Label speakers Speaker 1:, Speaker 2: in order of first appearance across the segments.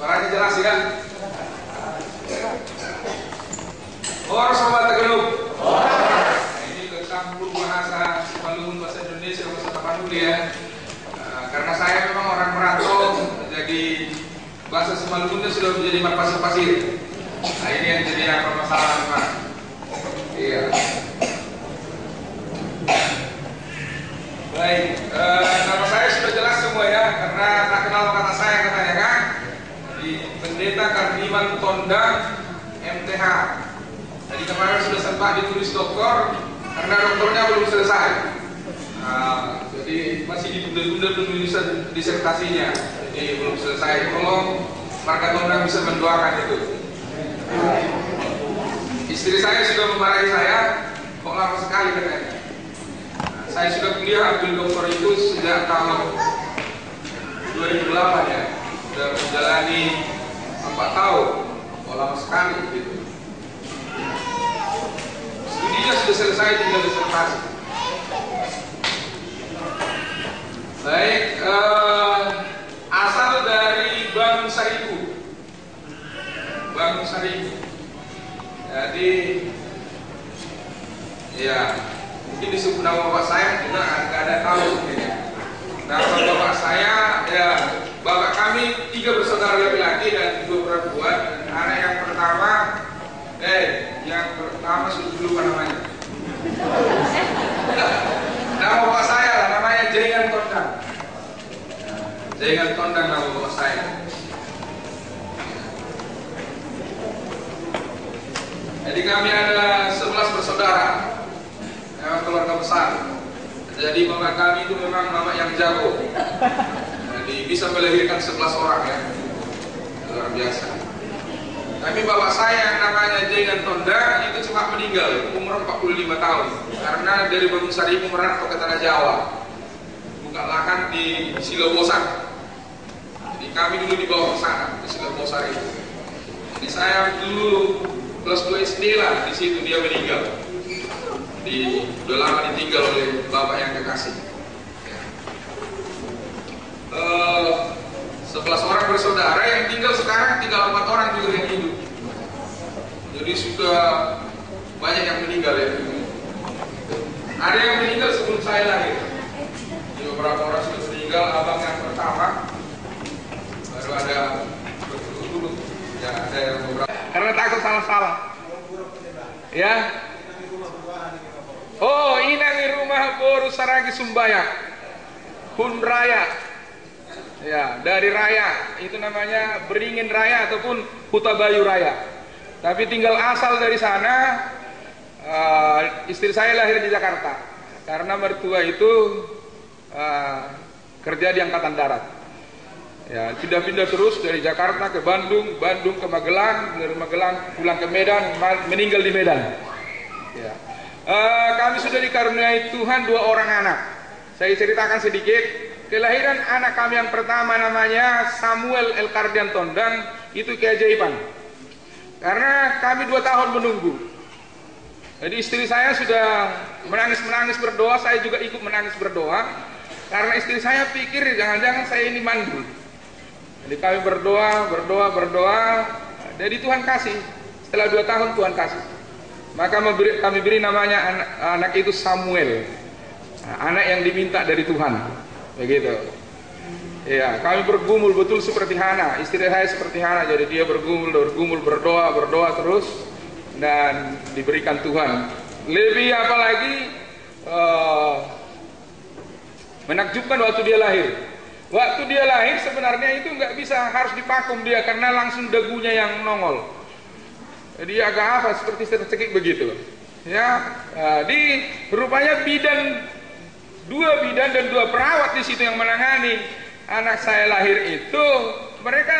Speaker 1: Suaranya jelas ya? Sobat Tegeluk. Ini kecampur bahasa Simalungun, bahasa Indonesia, bahasa Tapanuli ya. Karena saya memang orang merantau, jadi bahasa Simalungunnya sudah menjadi pasir-pasir. Nah ini yang jadi permasalahan memang. Iya. Baik, nama saya sudah jelas semua ya, karena tak kenal kata saya katanya kan. Di Pendeta Kardiman Tondang MTH. Jadi kemarin sudah sempat ditulis doktor, karena doktornya belum selesai. Jadi masih ditunda-tunda penulisan disertasinya. Jadi belum selesai. Tolong warga Tondang bisa mendoakan itu. Istri saya sudah memarahi saya, kok lama sekali katanya. Saya sudah kuliah ambil doktor itu sejak tahun 2008 ya. Sudah menjalani 4 tahun, kok lama sekali gitu. Studinya sudah selesai, tinggal disertasi. Baik, asal dari Bangun Saribu. Bangun Saribu. Jadi, ya mungkin disebut nama bapak saya juga nggak ada tahu. Nama bapak saya, ya bapak kami 3 bersaudara laki-laki dan 2 perempuan. Anak yang pertama, sudah lupa namanya. Nama bapak saya lah, namanya Jengan Tondang. Jengan Tondang nama bapak saya. Jadi kami ada 11 bersaudara, keluarga besar. Jadi mama kami itu memang mama yang jago. Jadi bisa melahirkan 11 orang ya, luar biasa. Tapi bapak saya yang namanya Jengan Tondang itu cuma meninggal umur 45 tahun karena dari Bangun Saribu merantau ke Tanah Jawa, buka lahan di Silobosan. Jadi kami dulu dibawa ke sana ke Silobosan itu. Jadi saya dulu kelas 2 SD lah, di situ dia meninggal. Udah lama ditinggal oleh bapak yang kekasih. 11 orang bersaudara yang tinggal sekarang, tinggal 4 orang juga yang hidup. Jadi sudah banyak yang meninggal ya. Ada yang meninggal sebelum saya lahir. Jadi beberapa orang sudah meninggal. Abang yang pertama, baru ada berturut-turut. Ya ada yang beberapa. Karena takut salah-salah. Ya. Oh, inangi rumah boru saragi Sumbaya, Hun Raya. Ya, dari Raya itu namanya Beringin Raya ataupun Hutabayu Raya. Tapi tinggal asal dari sana. Istri saya lahir di Jakarta karena mertua itu kerja di Angkatan Darat. Ya, pindah-pindah terus dari Jakarta ke Bandung, Bandung ke Magelang, dari Magelang pulang ke Medan, meninggal di Medan. Ya. Kami sudah dikaruniai Tuhan 2 orang anak. Saya ceritakan sedikit. Kelahiran anak kami yang pertama namanya Samuel El Kardian Tondang, itu keajaiban. Karena kami 2 tahun menunggu. Jadi istri saya sudah menangis-menangis berdoa, saya juga ikut menangis berdoa. Karena istri saya pikir jangan-jangan saya ini mandul. Jadi kami berdoa. Jadi Tuhan kasih. Setelah 2 tahun Tuhan kasih. Maka kami beri namanya anak itu Samuel, anak yang diminta dari Tuhan, begitu. Ya, kami bergumul betul seperti Hana, istri saya seperti Hana, jadi dia bergumul, berdoa terus, dan diberikan Tuhan. Lebih apalagi menakjubkan waktu dia lahir. Waktu dia lahir sebenarnya itu nggak bisa, harus dipakum dia karena langsung dagunya yang nongol. Jadi agak apa seperti tercekik begitu. Ya, rupanya 2 bidan dan 2 perawat di situ yang menangani anak saya lahir itu. Mereka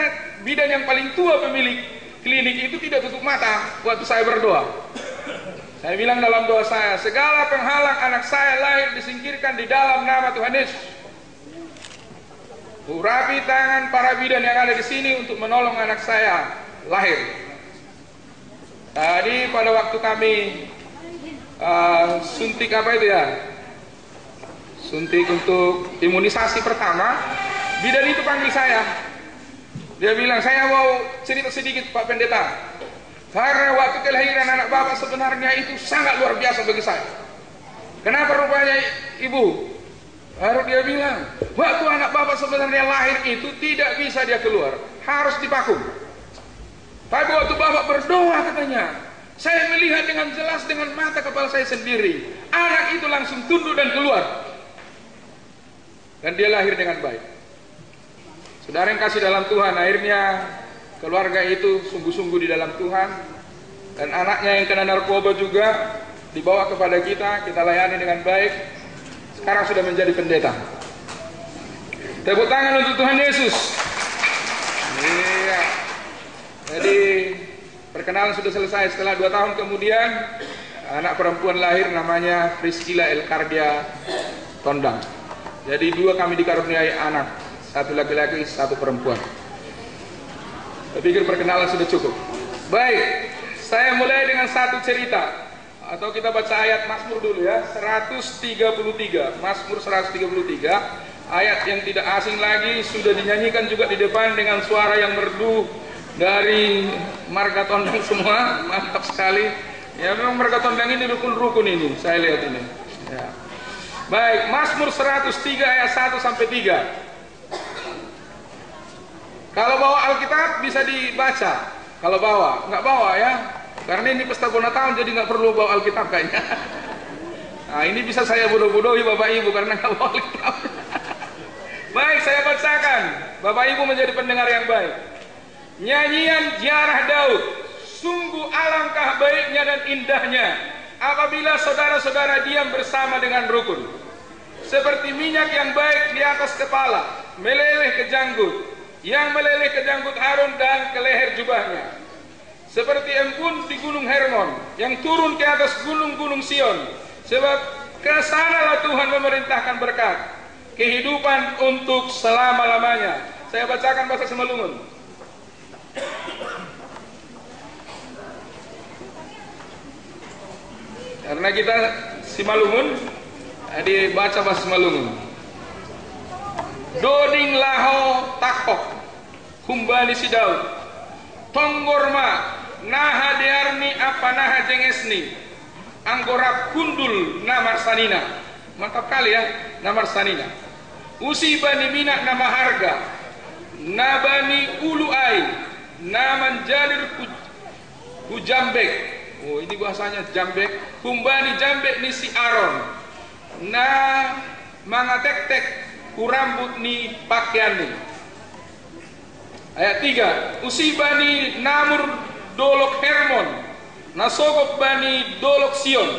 Speaker 1: bidan yang paling tua pemilik klinik itu tidak tutup mata waktu saya berdoa. Saya bilang dalam doa saya, segala penghalang anak saya lahir disingkirkan di dalam nama Tuhan Yesus. Urapi tangan para bidan yang ada di sini untuk menolong anak saya lahir. Tadi pada waktu kami suntik suntik untuk imunisasi pertama, bidan itu panggil saya. Dia bilang, saya mau cerita sedikit Pak Pendeta. Karena waktu kelahiran anak bapak sebenarnya itu sangat luar biasa bagi saya. Kenapa rupanya ibu? Baru dia bilang, waktu anak bapak sebenarnya lahir itu tidak bisa dia keluar, harus dipaku. Tapi waktu bapak berdoa katanya, saya melihat dengan jelas dengan mata kepala saya sendiri, anak itu langsung tunduk dan keluar. Dan dia lahir dengan baik. Saudara yang kasih dalam Tuhan, akhirnya keluarga itu sungguh-sungguh di dalam Tuhan. Dan anaknya yang kena narkoba juga dibawa kepada kita layani dengan baik. Sekarang sudah menjadi pendeta. Tepuk tangan untuk Tuhan Yesus. Iya. Jadi perkenalan sudah selesai. Setelah 2 tahun kemudian anak perempuan lahir, namanya Priscilla Elkardia Tondang. Jadi 2 kami dikaruniai anak, 1 laki-laki, 1 perempuan. Saya pikir perkenalan sudah cukup. Baik, saya mulai dengan 1 cerita. Atau kita baca ayat Mazmur dulu ya, 133. Mazmur 133, ayat yang tidak asing lagi, sudah dinyanyikan juga di depan dengan suara yang merdu dari Marga Tondang semua. Mantap sekali. Ya memang Marga Tondang ini rukun-rukun ini, saya lihat ini. Ya. Baik, Mazmur 103 ayat 1 sampai 3. Kalau bawa Alkitab bisa dibaca. Kalau bawa, nggak bawa ya. Karena ini pesta Bonataun, jadi nggak perlu bawa Alkitab kayaknya. Nah ini bisa saya bodoh-bodohi Bapak Ibu karena nggak bawa Alkitab. Baik, saya bacakan. Bapak Ibu menjadi pendengar yang baik. Nyanyian Ziarah Daud. Sungguh alangkah baiknya dan indahnya apabila saudara-saudara diam bersama dengan rukun. Seperti minyak yang baik di atas kepala, meleleh ke janggut, yang meleleh ke janggut Harun dan ke leher jubahnya. Seperti embun di gunung Hermon, yang turun ke atas gunung-gunung Sion. Sebab kesanalah Tuhan memerintahkan berkat, kehidupan untuk selama-lamanya. Saya bacakan bahasa Simalungun. Karena kita Simalungun, jadi baca bahasa Simalungun. Doding laho takhok, humbani si Daud, tonggorma, naha dearni apa naha jengesni, anggorap kundul namar sanina. Mantap kali ya, namar sanina. Usi bani minak nama harga, nabani ulu ai, naman jalir hujambek. Oh ini bahasanya jambek. Humbani jambek ni si Aaron, na mangatek-tek kurambut ni pakaian ni. Ayat 3. Usibani namur dolok Hermon, nasogok bani dolok Sion.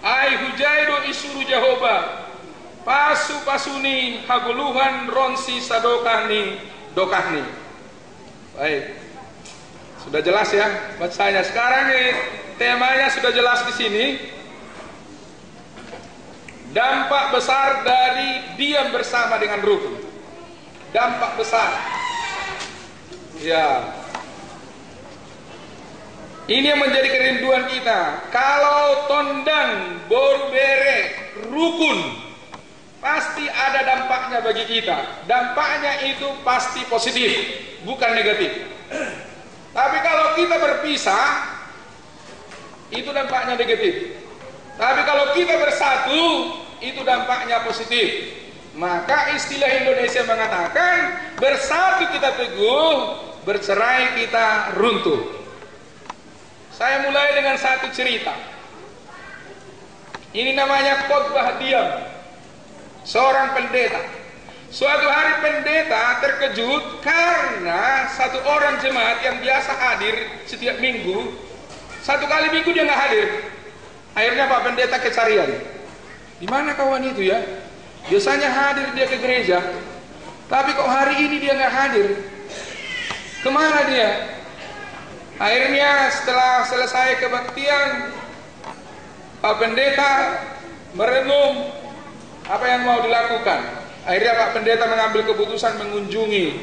Speaker 1: Ai hujaido isuru Jehovah, pasu pasuni haguluhan ronsi sadokahni dokahni. Baik, sudah jelas ya bacanya. Sekarang nih temanya sudah jelas di sini. Dampak besar dari diam bersama dengan rukun. Dampak besar. Ya. Ini yang menjadi kerinduan kita. Kalau tondang, boru bere, rukun, pasti ada dampaknya bagi kita. Dampaknya itu pasti positif, bukan negatif. Tapi kalau kita berpisah, itu dampaknya negatif. Tapi kalau kita bersatu, itu dampaknya positif. Maka istilah Indonesia mengatakan, bersatu kita teguh, bercerai kita runtuh. Saya mulai dengan satu cerita. Ini namanya khotbah diam. Seorang pendeta. Suatu hari pendeta terkejut karena satu orang jemaat yang biasa hadir setiap minggu, 1 kali minggu dia nggak hadir. Akhirnya Pak Pendeta kecarian. Di mana kawan itu ya? Biasanya hadir dia ke gereja, tapi kok hari ini dia nggak hadir? Kemana dia? Akhirnya setelah selesai kebaktian, Pak Pendeta merenung apa yang mau dilakukan. Akhirnya Pak Pendeta mengambil keputusan mengunjungi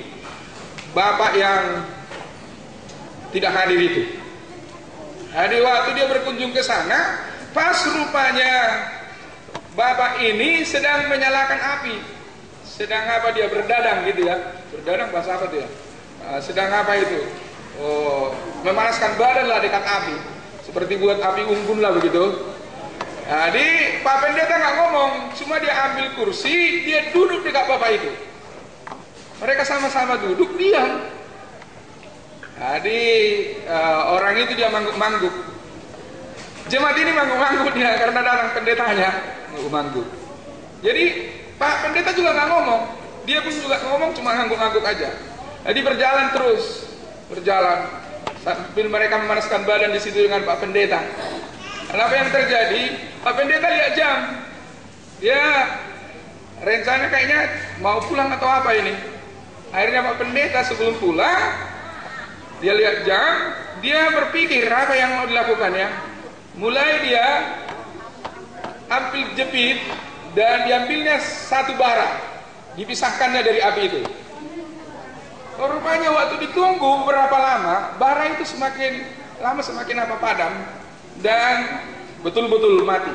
Speaker 1: Bapak yang tidak hadir itu. Jadi waktu dia berkunjung ke sana, pas rupanya Bapak ini sedang menyalakan api. Sedang apa dia berdadang gitu ya. Berdadang bahasa apa dia? sedang apa itu? Oh, memanaskan badan lah dekat api, seperti buat api unggun lah begitu. Jadi Pak Pendeta nggak ngomong, cuma dia ambil kursi, dia duduk dekat bapak itu. Mereka sama-sama duduk, diam. Jadi orang itu dia mangguk-mangguk. Jemaat ini mangguk-mangguk dia karena datang pendetanya mangguk-mangguk. Jadi Pak Pendeta juga nggak ngomong, dia pun juga ngomong cuma ngangguk-ngangguk aja. Jadi berjalan terus, berjalan sambil mereka memanaskan badan di situ dengan Pak Pendeta. Dan apa yang terjadi? Pak Pendeta lihat jam, dia rencana kayaknya mau pulang atau apa ini. Akhirnya Pak Pendeta sebelum pulang, dia lihat jam, dia berpikir apa yang mau dilakukannya. Mulai dia ambil jepit dan diambilnya satu bara, dipisahkannya dari api itu. Rupanya waktu ditunggu berapa lama, bara itu semakin lama semakin apa padam dan betul-betul mati,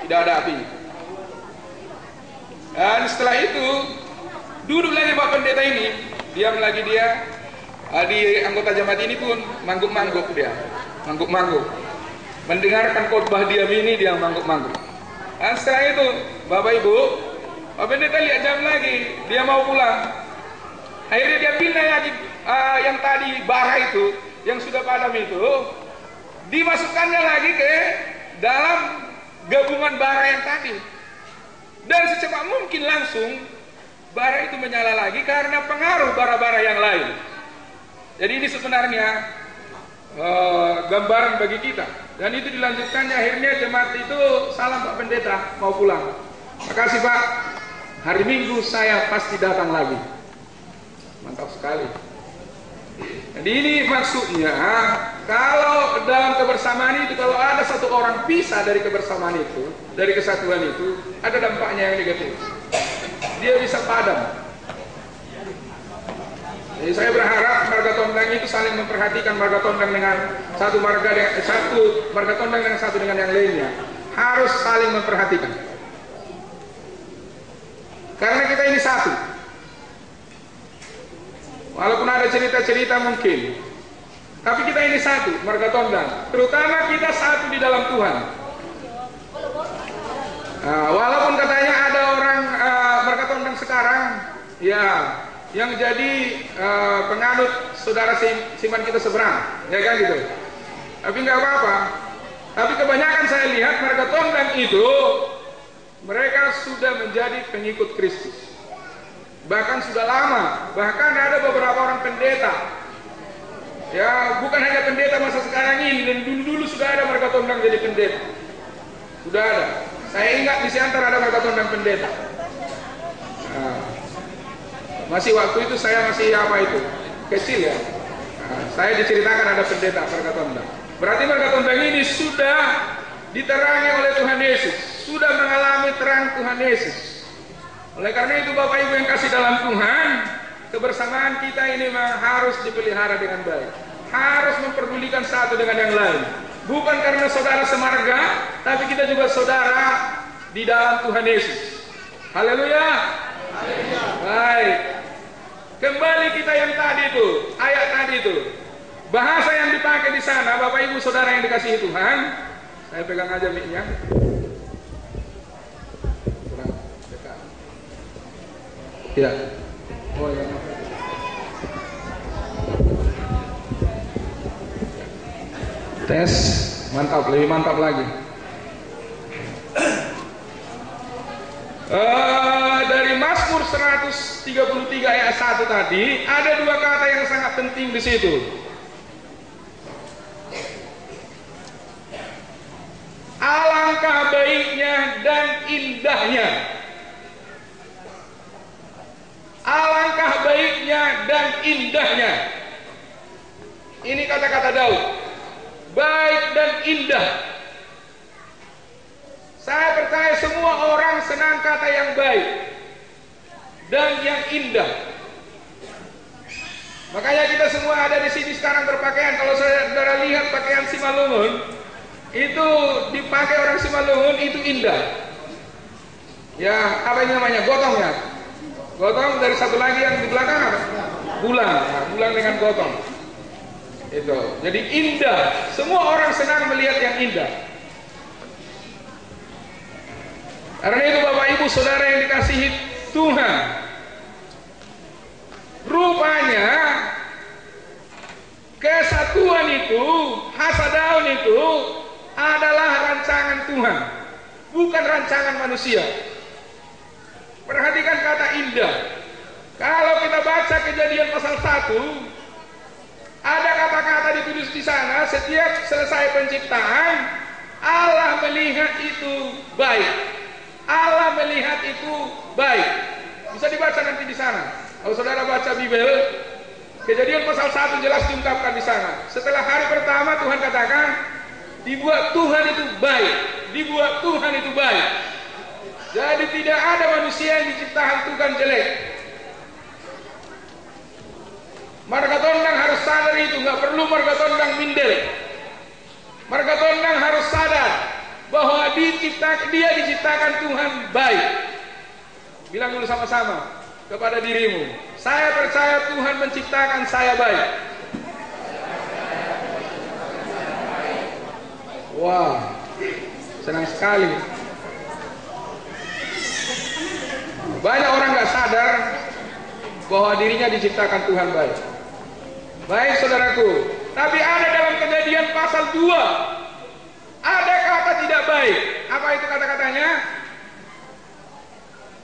Speaker 1: tidak ada api. Dan setelah itu duduk lagi Pak Pendeta ini, diam lagi dia. Di anggota jemaat ini pun mangguk-mangguk dia, mangguk-mangguk. Mendengarkan khotbah diam ini dia mangguk-mangguk. Dan setelah itu Bapak Ibu, Pak Pendeta lihat jam lagi, dia mau pulang. Akhirnya dia pindah lagi yang tadi bara itu, yang sudah padam itu, dimasukkannya lagi ke dalam gabungan bara yang tadi. Dan secepat mungkin langsung bara itu menyala lagi karena pengaruh bara-bara yang lain. Jadi ini sebenarnya gambaran bagi kita. Dan itu dilanjutkannya akhirnya jemaat itu salam Pak Pendeta mau pulang. Makasih Pak, hari Minggu saya pasti datang lagi. Mantap sekali. Jadi ini maksudnya kalau dalam kebersamaan itu kalau ada satu orang pisah dari kebersamaan itu, dari kesatuan itu, ada dampaknya yang negatif. Dia bisa padam. Jadi saya berharap marga Tondang itu saling memperhatikan marga Tondang dengan satu marga Tondang dengan satu dengan yang lainnya. Harus saling memperhatikan. Karena kita ini satu. Walaupun ada cerita-cerita mungkin, tapi kita ini satu, marga Tondang. Terutama kita satu di dalam Tuhan. Walaupun katanya ada orang marga Tondang sekarang, ya, yang jadi penganut saudara Siman kita seberang, ya kan gitu. Tapi nggak apa-apa. Tapi kebanyakan saya lihat marga Tondang itu mereka sudah menjadi pengikut Kristus. Bahkan sudah lama. Bahkan ada beberapa orang pendeta. Ya, bukan hanya pendeta masa sekarang ini, dan dulu sudah ada marga Tondang jadi pendeta. Sudah ada. Saya ingat di Siantar ada marga Tondang pendeta. Masih waktu itu saya masih kecil ya. Saya diceritakan ada pendeta marga Tondang. Berarti marga Tondang ini sudah diterangi oleh Tuhan Yesus, sudah mengalami terang Tuhan Yesus. Oleh karena itu Bapak Ibu yang kasih dalam Tuhan, kebersamaan kita ini memang harus dipelihara dengan baik. Harus memperdulikan satu dengan yang lain. Bukan karena saudara semarga, tapi kita juga saudara di dalam Tuhan Yesus. Haleluya. Baik. Kembali kita yang tadi itu, ayat tadi itu. Bahasa yang dipakai di sana, Bapak Ibu Saudara yang dikasihi Tuhan. Saya pegang aja mic-nya. Kurang dekat. Ya. Oh ya. Tes, mantap, lebih mantap lagi. Dari Mazmur 133 ayat 1 tadi ada dua kata yang sangat penting di situ. Alangkah baiknya dan indahnya. Alangkah baiknya dan indahnya. Ini kata-kata Daud. Baik dan indah. Saya percaya semua orang senang kata yang baik dan yang indah. Makanya kita semua ada di sini sekarang berpakaian. Kalau saudara lihat pakaian Simalungun, itu dipakai orang Simalungun itu indah. Ya, apa ini namanya? Gotong ya. Gotong dari satu lagi yang di belakang apa? bulan, ya, bulan dengan gotong. Itu. Jadi indah. Semua orang senang melihat yang indah. Karena itu Bapak Ibu Saudara yang dikasihi Tuhan, rupanya kesatuan itu, hasadaun itu adalah rancangan Tuhan, bukan rancangan manusia. Perhatikan kata indah. Kalau kita baca Kejadian pasal 1, ada kata-kata ditulis di sana, setiap selesai penciptaan, Allah melihat itu baik. Allah melihat itu baik. Bisa dibaca nanti di sana. Kalau saudara baca Bible, Kejadian pasal 1 jelas diungkapkan di sana. Setelah hari pertama Tuhan katakan, dibuat Tuhan itu baik. Dibuat Tuhan itu baik. Jadi tidak ada manusia yang diciptakan Tuhan jelek. Marga tondang harus sadar itu, nggak perlu marga tondang minder. Marga tondang harus sadar bahwa dia diciptakan Tuhan baik. Bilang dulu sama-sama kepada dirimu, saya percaya Tuhan menciptakan saya baik. Wah, senang sekali. Banyak orang nggak sadar bahwa dirinya diciptakan Tuhan baik. Baik saudaraku, tapi ada dalam Kejadian pasal 2 ada kata tidak baik. Apa itu kata-katanya?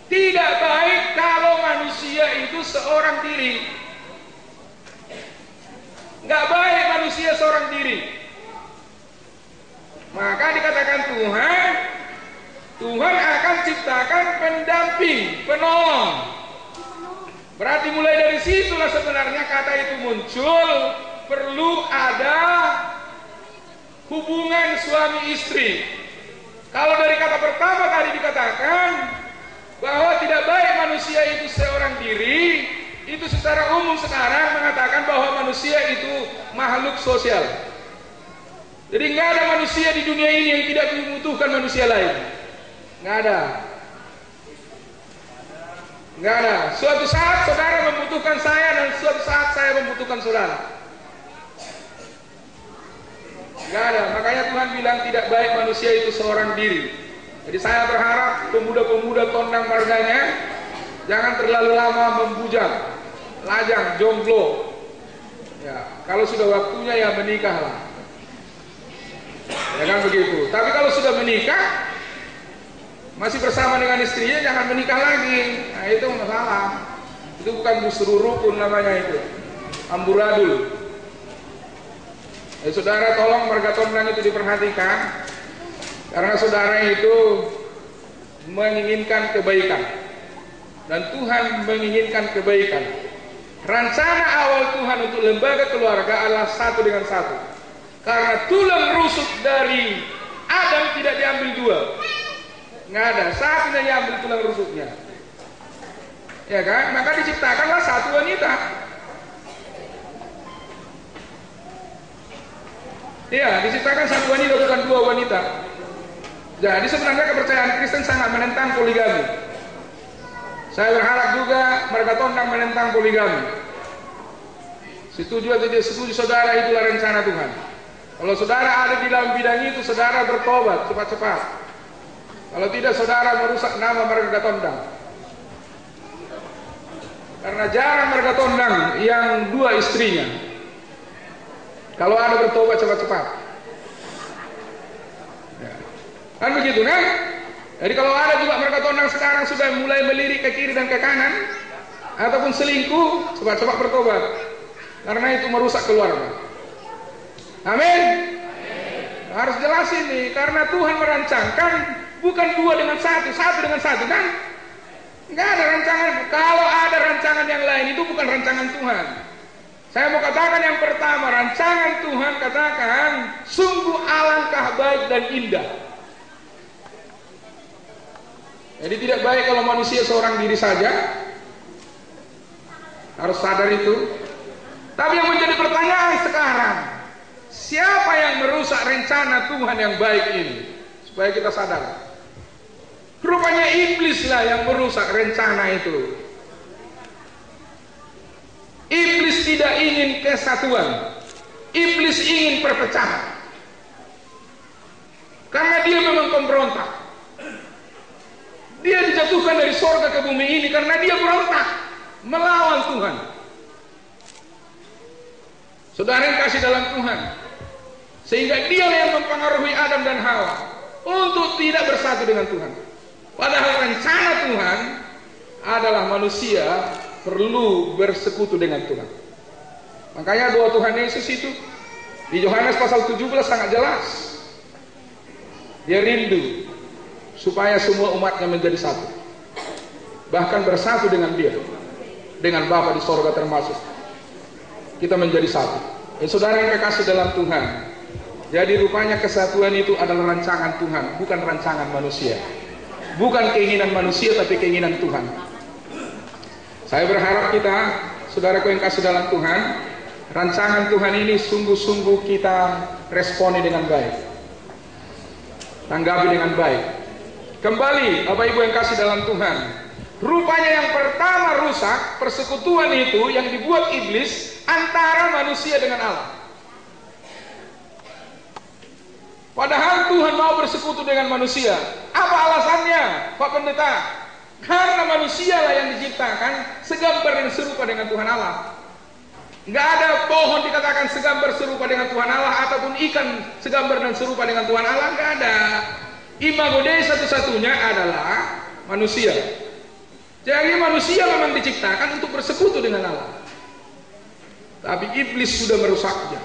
Speaker 1: Tidak baik kalau manusia itu seorang diri. Nggak baik manusia seorang diri. Maka dikatakan Tuhan akan ciptakan pendamping, penolong. Berarti mulai dari situlah sebenarnya kata itu muncul. Perlu ada hubungan suami istri. Kalau dari kata pertama tadi dikatakan bahwa tidak baik manusia itu seorang diri, itu secara umum sekarang mengatakan bahwa manusia itu makhluk sosial. Jadi nggak ada manusia di dunia ini yang tidak membutuhkan manusia lain. Nggak ada. Nggak ada. Suatu saat saudara membutuhkan saya dan suatu saat saya membutuhkan saudara. Nggak ada. Makanya Tuhan bilang tidak baik manusia itu seorang diri. Jadi saya berharap pemuda-pemuda tondang marganya jangan terlalu lama membujang, lajang, jomblo. Ya, kalau sudah waktunya ya menikahlah. Ya kan begitu. Tapi kalau sudah menikah, masih bersama dengan istrinya, jangan menikah lagi. Nah itu masalah. Itu bukan busru rukun namanya itu, amburadul. Saudara tolong marga tondang itu diperhatikan, karena saudara itu menginginkan kebaikan dan Tuhan menginginkan kebaikan. Rencana awal Tuhan untuk lembaga keluarga adalah satu dengan satu. Karena tulang rusuk dari Adam tidak diambil dua. Nggak ada, satu yang ambil tulang rusuknya. Ya kan? Maka diciptakanlah satu wanita. Iya, diciptakan satu wanita, bukan dua wanita. Jadi sebenarnya kepercayaan Kristen sangat menentang poligami. Saya berharap juga marga tondang menentang poligami. Setuju atau tidak setuju saudara, itulah rencana Tuhan. Kalau saudara ada di dalam bidang itu, saudara bertobat cepat-cepat. Kalau tidak, saudara merusak nama marga tondang. Karena jarang marga tondang yang dua istrinya. Kalau ada bertobat cepat-cepat. Ya. Kan begitu kan? Jadi kalau ada juga marga tondang sekarang sudah mulai melirik ke kiri dan ke kanan, ataupun selingkuh, cepat-cepat bertobat. Karena itu merusak keluarga. Amin. Harus jelasin nih, karena Tuhan merancangkan bukan dua dengan satu, satu dengan satu kan? Enggak ada rancangan. Kalau ada rancangan yang lain itu bukan rancangan Tuhan. Saya mau katakan yang pertama, rancangan Tuhan katakan sungguh alangkah baik dan indah. Jadi tidak baik kalau manusia seorang diri saja. Harus sadar itu. Tapi yang menjadi pertanyaan sekarang, siapa yang merusak rencana Tuhan yang baik ini? Supaya kita sadar. Rupanya iblislah yang merusak rencana itu. Iblis tidak ingin kesatuan. Iblis ingin perpecahan. Karena dia memang pemberontak. Dia dijatuhkan dari sorga ke bumi ini karena dia berontak melawan Tuhan. Saudara yang kasih dalam Tuhan, sehingga dialah yang mempengaruhi Adam dan Hawa untuk tidak bersatu dengan Tuhan. Padahal rencana Tuhan adalah manusia perlu bersekutu dengan Tuhan. Makanya doa Tuhan Yesus itu di Yohanes pasal 17 sangat jelas. Dia rindu supaya semua umatnya menjadi satu, bahkan bersatu dengan dia, dengan Bapa di sorga termasuk. Kita menjadi satu. Saudara yang kekasih dalam Tuhan, jadi rupanya kesatuan itu adalah rancangan Tuhan, bukan rancangan manusia. Bukan keinginan manusia, tapi keinginan Tuhan. Saya berharap kita, saudaraku yang kasih dalam Tuhan, rancangan Tuhan ini sungguh-sungguh kita responi dengan baik, tanggapi dengan baik. Kembali, Bapak Ibu yang kasih dalam Tuhan, rupanya yang pertama rusak persekutuan itu yang dibuat iblis antara manusia dengan Allah. Padahal Tuhan mau bersekutu dengan manusia. Apa alasannya, Pak Pendeta? Karena manusialah yang diciptakan segambar dan serupa dengan Tuhan Allah. Nggak ada pohon dikatakan segambar serupa dengan Tuhan Allah, ataupun ikan segambar dan serupa dengan Tuhan Allah, nggak ada. Imago Dei satu-satunya adalah manusia. Jadi manusia memang diciptakan untuk bersekutu dengan Allah, tapi iblis sudah merusaknya.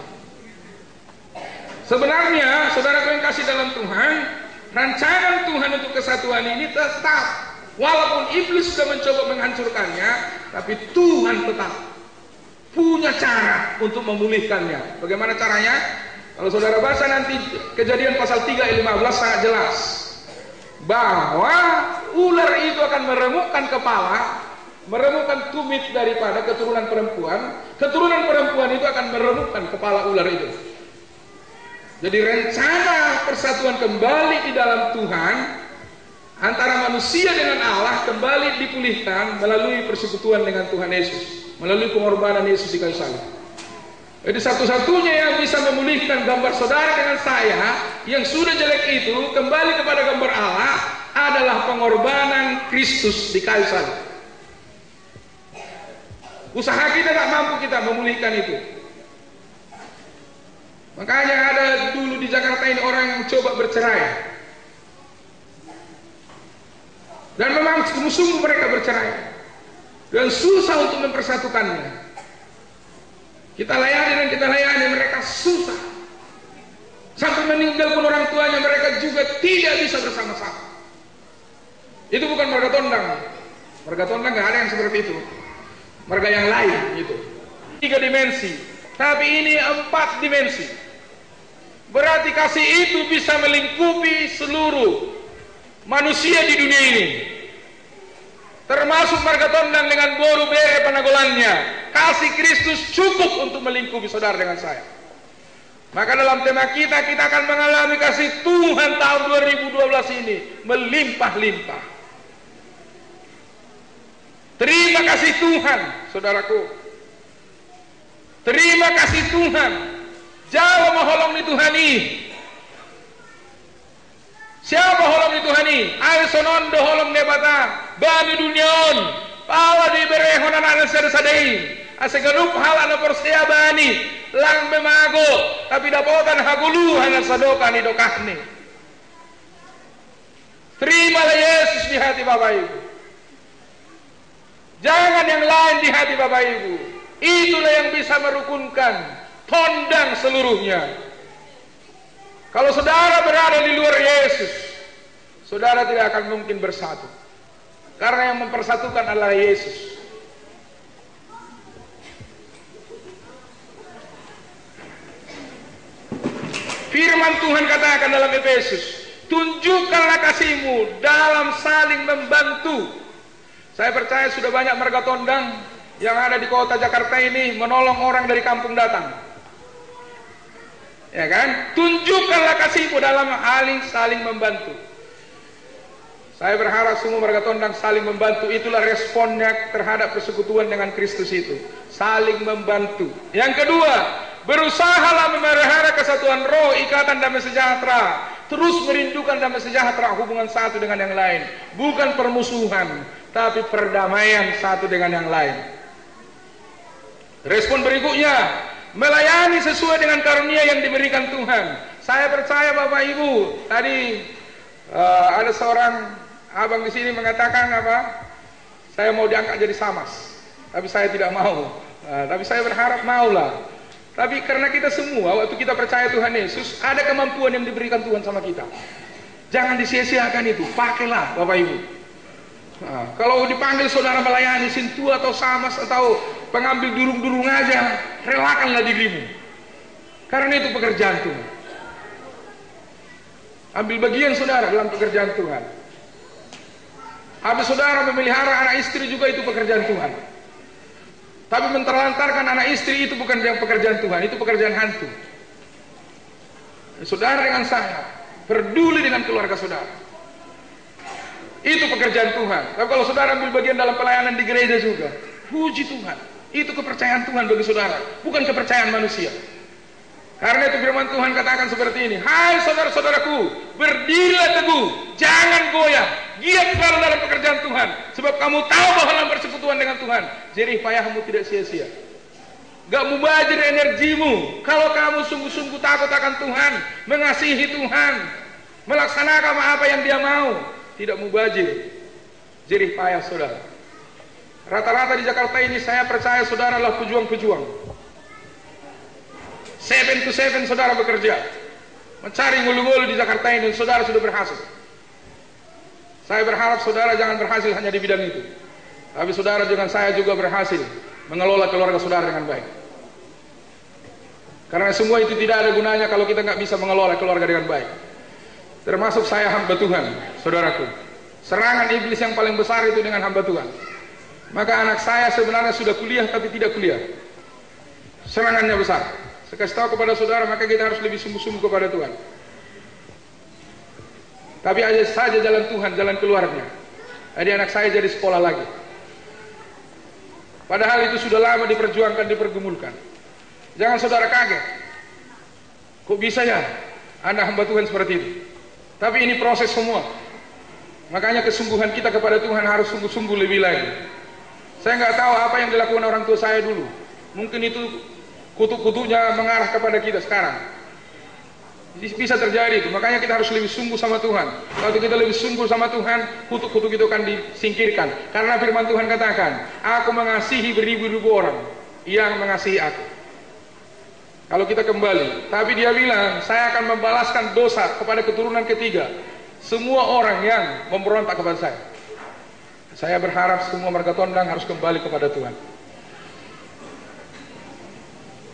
Speaker 1: Sebenarnya, saudaraku yang kasih dalam Tuhan, rancangan Tuhan untuk kesatuan ini tetap. Walaupun iblis sudah mencoba menghancurkannya, tapi Tuhan tetap punya cara untuk memulihkannya. Bagaimana caranya? Kalau saudara baca nanti Kejadian pasal 3 ayat 15 sangat jelas bahwa ular itu akan meremukkan kepala, meremukkan tumit daripada keturunan perempuan. Keturunan perempuan itu akan meremukkan kepala ular itu. Jadi rencana persatuan kembali di dalam Tuhan antara manusia dengan Allah kembali dipulihkan melalui persekutuan dengan Tuhan Yesus, melalui pengorbanan Yesus di kayu salib. Jadi satu-satunya yang bisa memulihkan gambar saudara dengan saya yang sudah jelek itu kembali kepada gambar Allah adalah pengorbanan Kristus di kayu salib. Usaha kita tak mampu kita memulihkan itu. Makanya ada dulu di Jakarta ini orang yang coba bercerai, dan memang sungguh-sungguh mereka bercerai dan susah untuk mempersatukannya. Kita layani mereka susah. Sampai meninggal pun orang tuanya mereka juga tidak bisa bersama-sama. Itu bukan marga tondang. Marga tondang gak ada yang seperti itu. Marga yang lain itu 3 dimensi, tapi ini 4 dimensi. Berarti kasih itu bisa melingkupi seluruh manusia di dunia ini, termasuk marga tondang dengan boru bere panagolannya. Kasih Kristus cukup untuk melingkupi saudara dengan saya. Maka dalam tema kita akan mengalami kasih Tuhan tahun 2012 ini melimpah-limpah. Terima kasih Tuhan, saudaraku. Terima kasih Tuhan. Jawa maholong ni Tuhan ini. Siapa holong ni Tuhan ini? Ayo sonondo holong nebata. Bani duniaon. Pawa di berehon anak sadai. Asegarup hal anak perstia bani. Lang memago. Tapi dapotan hagulu anak sadoka ni dokahni. Terimalah Yesus di hati Bapak Ibu. Jangan yang lain di hati Bapak Ibu. Itulah yang bisa merukunkan tondang seluruhnya. Kalau saudara berada di luar Yesus, saudara tidak akan mungkin bersatu. Karena yang mempersatukan adalah Yesus. Firman Tuhan katakan dalam Efesus, tunjukkanlah kasihmu dalam saling membantu. Saya percaya sudah banyak marga tondang yang ada di kota Jakarta ini menolong orang dari kampung datang. Ya kan? Tunjukkanlah kasihmu dalam saling membantu. Saya berharap semua warga Tondang saling membantu. Itulah responnya terhadap persekutuan dengan Kristus itu. Saling membantu. Yang kedua, berusahalah memelihara kesatuan roh, ikatan damai sejahtera. Terus merindukan damai sejahtera, hubungan satu dengan yang lain. Bukan permusuhan, tapi perdamaian satu dengan yang lain. Respon berikutnya, melayani sesuai dengan karunia yang diberikan Tuhan. Saya percaya Bapak Ibu, tadi ada seorang abang di sini mengatakan apa? Saya mau diangkat jadi samas, tapi saya tidak mau. Tapi saya berharap maulah. Tapi karena kita semua waktu kita percaya Tuhan Yesus, ada kemampuan yang diberikan Tuhan sama kita. Jangan disia-siakan itu, pakailah Bapak Ibu. Kalau dipanggil saudara melayani sintu atau samas atau pengambil durung-durung aja, relakanlah dirimu. Karena itu pekerjaan Tuhan. Ambil bagian saudara dalam pekerjaan Tuhan. Habis saudara memelihara anak istri juga itu pekerjaan Tuhan. Tapi menterlantarkan anak istri itu bukan pekerjaan Tuhan, itu pekerjaan hantu. Saudara dengan saya peduli dengan keluarga saudara, itu pekerjaan Tuhan. Tapi kalau saudara ambil bagian dalam pelayanan di gereja juga, puji Tuhan, itu kepercayaan Tuhan bagi saudara, bukan kepercayaan manusia. Karena itu firman Tuhan katakan seperti ini, hai saudara-saudaraku, berdirilah teguh, jangan goyah, giatlah dalam pekerjaan Tuhan, sebab kamu tahu bahwa dalam persekutuan dengan Tuhan, jerih payahmu tidak sia-sia. Gak mubazir energimu, kalau kamu sungguh-sungguh takut akan Tuhan, mengasihi Tuhan, melaksanakan apa yang Dia mau, tidak mubazir, jerih payah saudara. Rata-rata di Jakarta ini saya percaya saudara adalah pejuang-pejuang. 7 to 7 saudara bekerja mencari ngulu-ngulu di Jakarta ini, dan saudara sudah berhasil. Saya berharap saudara jangan berhasil hanya di bidang itu, tapi saudara dengan saya juga berhasil mengelola keluarga saudara dengan baik. Karena semua itu tidak ada gunanya kalau kita nggak bisa mengelola keluarga dengan baik. Termasuk saya hamba Tuhan, saudaraku. Serangan iblis yang paling besar itu dengan hamba Tuhan. Maka anak saya sebenarnya sudah kuliah tapi tidak kuliah. Serangannya besar. Saya kasih tahu kepada saudara, maka kita harus lebih sungguh-sungguh kepada Tuhan. Tapi aja saja jalan Tuhan, jalan keluarnya. Jadi anak saya jadi sekolah lagi. Padahal itu sudah lama diperjuangkan, dipergumulkan. Jangan saudara kaget. Kok bisa ya Anda hamba Tuhan seperti itu? Tapi ini proses semua. Makanya kesungguhan kita kepada Tuhan harus sungguh-sungguh lebih lagi. Saya nggak tahu apa yang dilakukan orang tua saya dulu. Mungkin itu kutuk-kutuknya mengarah kepada kita sekarang. Bisa terjadi itu. Makanya kita harus lebih sungguh sama Tuhan. Kalau kita lebih sungguh sama Tuhan, kutuk-kutuk itu akan disingkirkan. Karena firman Tuhan katakan, aku mengasihi beribu-ribu orang yang mengasihi aku. Kalau kita kembali, tapi dia bilang, saya akan membalaskan dosa kepada keturunan ketiga semua orang yang memberontak kepada saya. Saya berharap semua warga Tondang harus kembali kepada Tuhan.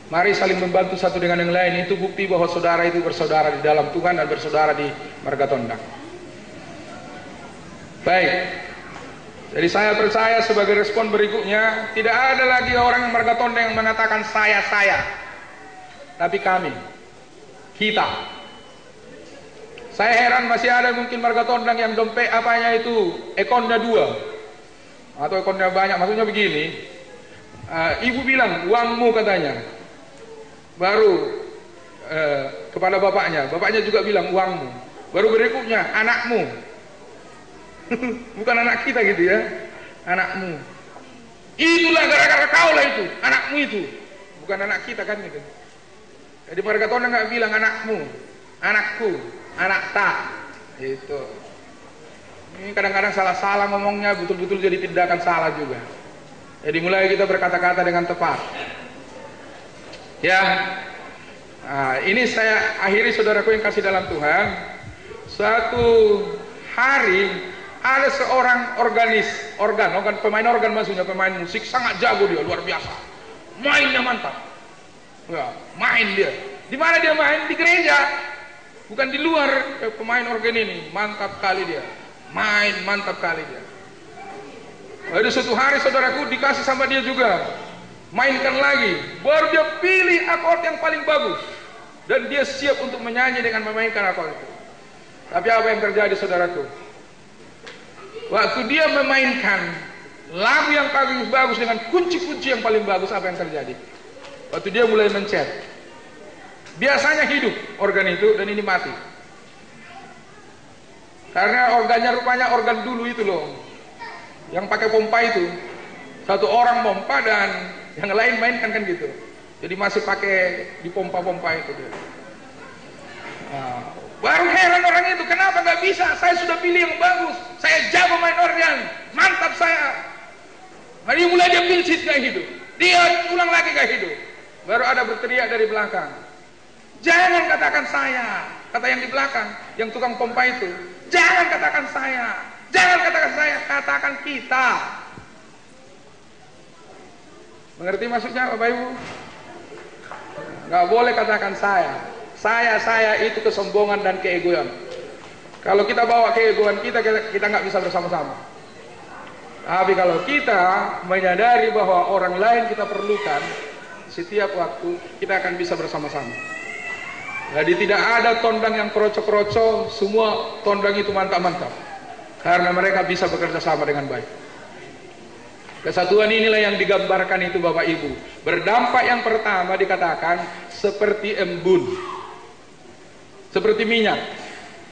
Speaker 1: Mari saling membantu satu dengan yang lain. Itu bukti bahwa saudara itu bersaudara di dalam Tuhan dan bersaudara di marga Tondang. Baik. Jadi saya percaya sebagai respon berikutnya, tidak ada lagi orang yang marga Tondang yang mengatakan saya. Tapi kami, kita. Saya heran masih ada mungkin marga Tondang yang dompet apanya itu ekonnya 2 atau ekonnya banyak. Maksudnya begini, ibu bilang uangmu katanya. Baru kepada bapaknya juga bilang uangmu. Baru berikutnya anakmu. Bukan anak kita gitu ya, anakmu. Itulah gara-gara kau lah itu, anakmu itu. Bukan anak kita kan gitu. Jadi mereka tahu nggak bilang anakmu, anakku, anak tak. Itu. Ini kadang-kadang salah-salah ngomongnya, betul-betul jadi tindakan salah juga. Jadi mulai kita berkata-kata dengan tepat. Ya, nah, ini saya akhiri saudaraku yang kasih dalam Tuhan. Suatu hari ada seorang pemain organ maksudnya, pemain musik sangat jago dia, luar biasa. Mainnya mantap. Ya, main dia. Di mana dia main? Di gereja. Bukan di luar. Pemain organ ini mantap kali dia. Main mantap kali dia. Ada suatu hari saudaraku dikasih sama dia juga. Mainkan lagi, baru dia pilih akord yang paling bagus dan dia siap untuk menyanyi dengan memainkan akord itu. Tapi apa yang terjadi saudaraku? Waktu dia memainkan lagu yang paling bagus dengan kunci-kunci yang paling bagus, apa yang terjadi? Waktu dia mulai mencet, biasanya hidup organ itu, dan ini mati. Karena organnya rupanya organ dulu itu loh, yang pakai pompa itu. Satu orang pompa dan yang lain mainkan kan gitu. Jadi masih pakai di pompa-pompa itu dia. Nah, baru heran orang itu, kenapa nggak bisa? Saya sudah pilih yang bagus, saya jago main organ, mantap saya. Hari mulai dia pilsit gak hidup, dia ulang lagi gak hidup. Baru ada berteriak dari belakang, jangan katakan saya, kata yang di belakang, yang tukang pompa itu. Jangan katakan saya, jangan katakan saya, katakan kita. Mengerti maksudnya Bapak Ibu? Nggak boleh katakan saya itu kesombongan dan keegoan. Kalau kita bawa keegoan kita nggak bisa bersama-sama. Tapi kalau kita menyadari bahwa orang lain kita perlukan, setiap waktu kita akan bisa bersama-sama. Jadi tidak ada tondang yang kroco-kroco, semua tondang itu mantap-mantap. Karena mereka bisa bekerja sama dengan baik. Kesatuan inilah yang digambarkan itu Bapak Ibu. Berdampak yang pertama dikatakan seperti embun. Seperti minyak.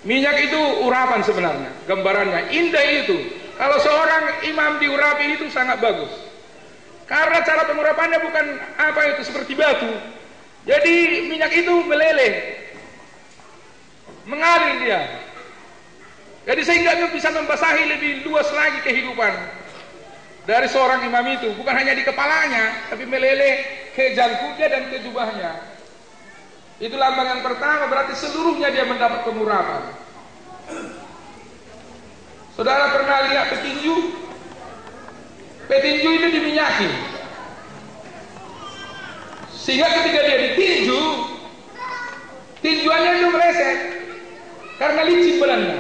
Speaker 1: Minyak itu urapan sebenarnya, gambarannya. Indah itu. Kalau seorang imam diurapi itu sangat bagus. Karena cara pengurapannya bukan apa itu, seperti batu. Jadi minyak itu meleleh, mengalir dia. Jadi sehingga dia bisa membasahi lebih luas lagi kehidupan dari seorang imam itu. Bukan hanya di kepalanya, tapi meleleh ke jangkutnya dan ke jubahnya. Itu lambang yang pertama, berarti seluruhnya dia mendapat pengurapan. Saudara pernah lihat petinju? Petinju itu diminyaki, sehingga ketika dia ditinju, tinjuannya itu meleset karena licin badannya.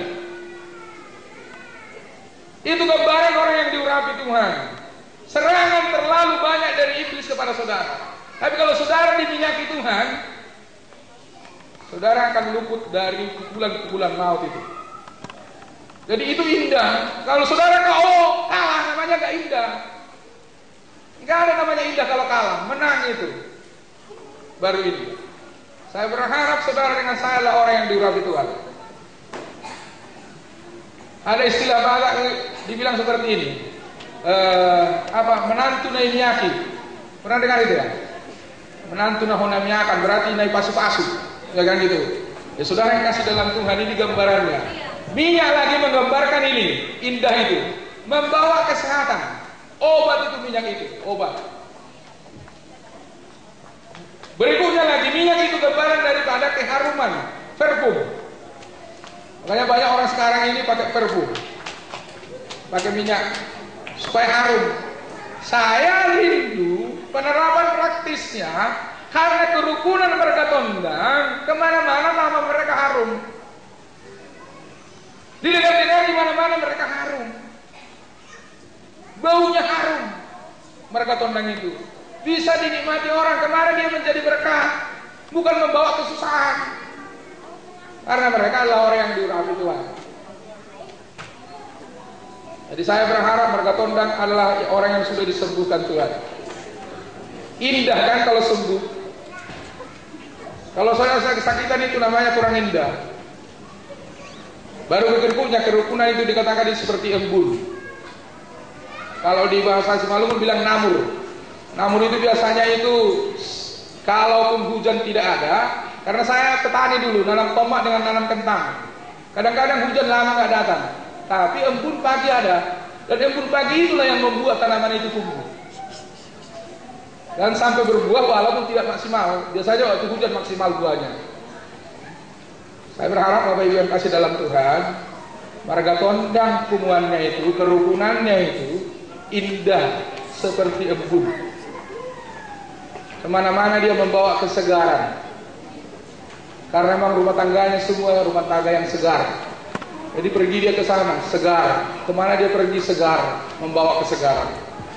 Speaker 1: Itu gambaran orang yang diurapi Tuhan. Serangan terlalu banyak dari iblis kepada saudara. Tapi kalau saudara diminyaki Tuhan, saudara akan luput dari pukulan-pukulan maut itu. Jadi itu indah. Kalau saudara kalah, namanya gak indah. Gak ada namanya indah kalau kalah. Menang itu baru indah. Saya berharap saudara dengan saya adalah orang yang diurapi Tuhan. Ada istilah bahasa dibilang seperti ini, menantu nai miyaki. Pernah dengar itu ya? Menantu nahona miyakan, berarti nai pasu-pasu, ya kan gitu. Ya saudara yang kasih dalam Tuhan, ini gambarannya. Minyak lagi menggambarkan ini, indah itu, membawa kesehatan. Obat itu minyak itu, obat. Berikutnya lagi, minyak itu gambaran daripada keharuman, parfum. Makanya banyak orang sekarang ini pakai parfum, pakai minyak supaya harum. Saya rindu penerapan praktisnya, karena kerukunan mereka tondang, kemana-mana nama mereka harum. Didengar-dengar di mana-mana mereka harum, baunya harum. Mereka tondang itu bisa dinikmati orang, kemana dia menjadi berkah, bukan membawa kesusahan. Karena mereka adalah orang yang diurapi Tuhan. Jadi saya berharap mereka tondang adalah orang yang sudah disembuhkan Tuhan. Indah kan kalau sembuh. Kalau saya kesakitan itu namanya kurang indah. Baru berikutnya kerukunan itu dikatakan seperti embun. Kalau di bahasa Simalungun bilang namur. Namur itu biasanya itu kalaupun hujan tidak ada. Karena saya petani dulu, nanam tomat dengan nanam kentang. Kadang-kadang hujan lama nggak datang, tapi embun pagi ada. Dan embun pagi itulah yang membuat tanaman itu tumbuh dan sampai berbuah walaupun tidak maksimal. Biasanya waktu hujan maksimal buahnya. Saya berharap Bapak Ibu yang kasih dalam Tuhan, marga tondang kumuannya itu, kerukunannya itu indah seperti embun. Kemana-mana dia membawa kesegaran. Karena memang rumah tangganya semua rumah tangga yang segar. Jadi pergi dia ke sana, segar. Kemana dia pergi segar, membawa kesegaran.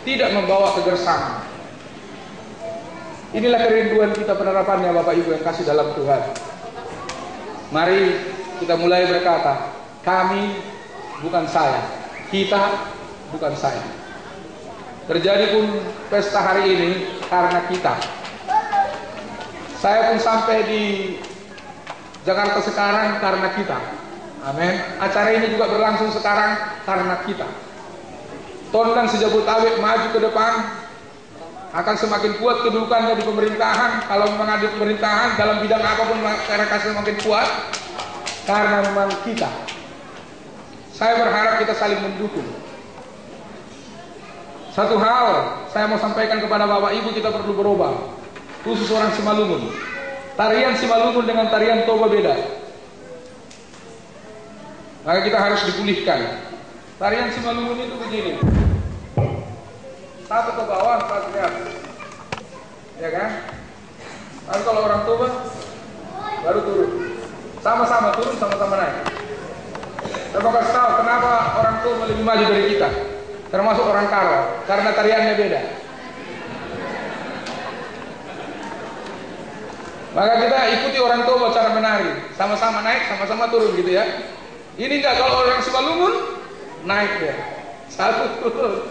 Speaker 1: Tidak membawa kegersangan. Inilah kerinduan kita penerapannya Bapak Ibu yang kasih dalam Tuhan. Mari kita mulai berkata, kami bukan saya, Kita, bukan saya. Terjadi pun pesta hari ini karena kita. Saya pun sampai di Jakarta sekarang karena kita. Amin. Acara ini juga berlangsung sekarang karena kita. Tondang Sejabotabek maju ke depan akan semakin kuat kedudukannya di pemerintahan. Kalau memang ada pemerintahan dalam bidang apapun masyarakat semakin kuat karena memang kita. Saya berharap kita saling mendukung. Satu hal saya mau sampaikan kepada Bapak Ibu, kita perlu berubah. Khusus orang Simalungun. Tarian Simalungun dengan tarian Toba beda. Maka kita harus dipulihkan. Tarian Simalungun itu begini. Satu ke bawah, satu ke atas. Ya kan? Lalu kalau orang Toba baru turun. Sama-sama turun, sama-sama naik. Saya mau kasih tahu kenapa orang Toba lebih maju dari kita. Termasuk orang Karo, karena tariannya beda. Maka kita ikuti orang Toba cara menari, sama-sama naik, sama-sama turun gitu ya. Ini enggak, kalau orang Simalungun naik dia, satu turun.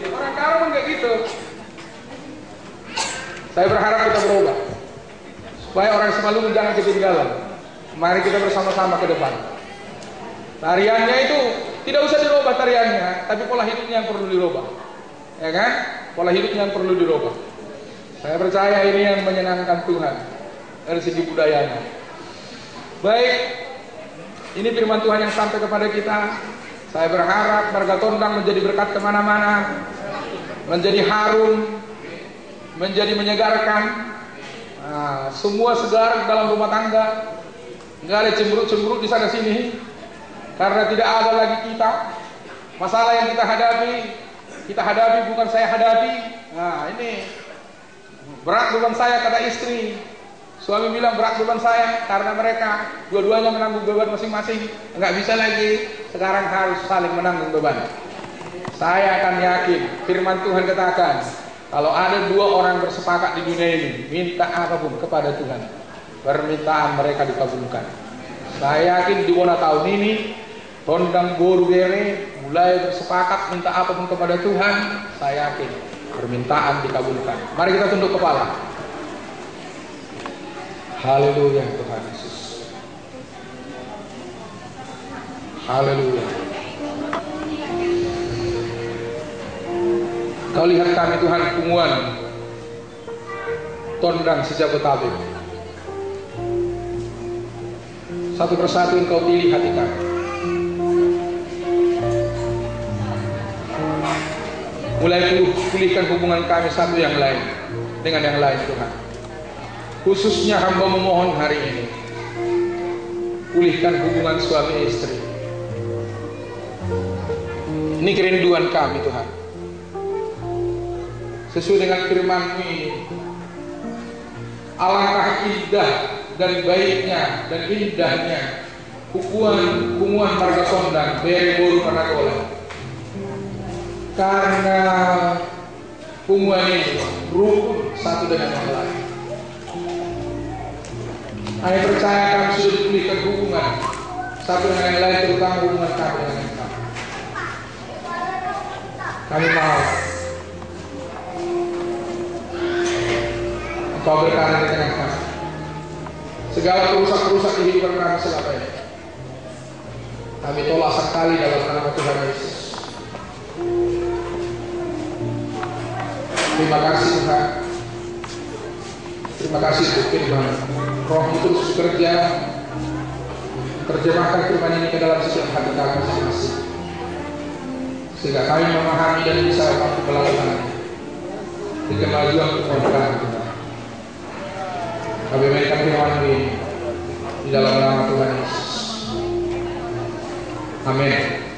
Speaker 1: Orang Karo enggak gitu. Saya berharap kita berubah, supaya orang Simalungun jangan ketinggalan. Mari kita bersama-sama ke depan. Tariannya itu tidak usah dirubah tariannya, tapi pola hidupnya yang perlu dirubah. Ya kan? Pola hidupnya yang perlu dirubah. Saya percaya ini yang menyenangkan Tuhan dari segi budayanya. Baik, ini firman Tuhan yang sampai kepada kita. Saya berharap Marga Tondang menjadi berkat kemana-mana, menjadi harum, menjadi menyegarkan. Nah, semua segar dalam rumah tangga. Nggak ada cemberut-cemberut di sana sini. Karena tidak ada lagi kita. Masalah yang kita hadapi bukan saya hadapi. Nah, ini berat beban saya, kata istri. Suami bilang berat beban saya karena mereka dua-duanya menanggung beban masing-masing. Enggak bisa lagi. Sekarang harus saling menanggung beban. Saya akan yakin firman Tuhan katakan, kalau ada dua orang bersepakat di dunia ini, minta apapun kepada Tuhan, permintaan mereka dikabulkan. Saya yakin di Wona tahun ini Tondang Boru Bere mulai bersepakat minta apapun kepada Tuhan. Saya yakin permintaan dikabulkan. Mari kita tunduk kepala. Haleluya Tuhan Yesus. Haleluya. Kau lihat kami Tuhan, punguan Tondang Sejabotabek. Satu persatu Engkau pilih hati kami. Mulai pulihkan hubungan kami satu yang lain dengan yang lain Tuhan. Khususnya hamba memohon hari ini, pulihkan hubungan suami istri. Ini kerinduan kami Tuhan. Sesuai dengan firman-Mu ini, alangkah indah dan baiknya dan indahnya hubungan Marga Tondang Bere Boru Panagola. Karena hubungan ini rukun satu dengan yang lain. Kami percaya kami sudah dipulihkan hubungan satu dengan yang lain, terutama hubungan kami dengan kami. Kami mau Engkau berkarat dengan kami. Segala perusak-perusak kehidupan kami selama ini kami tolak sekali dalam nama Tuhan Yesus. Terima kasih Tuhan. Terima kasih untuk firman. Roh terus bekerja, terjemahkan firman ini ke dalam setiap hati kami masing-masing, sehingga kami memahami dan bisa mampu melakukannya di kemajuan kemuliaan Tuhan. Kami mainkan firman ini di dalam nama Tuhan Yesus. Amin.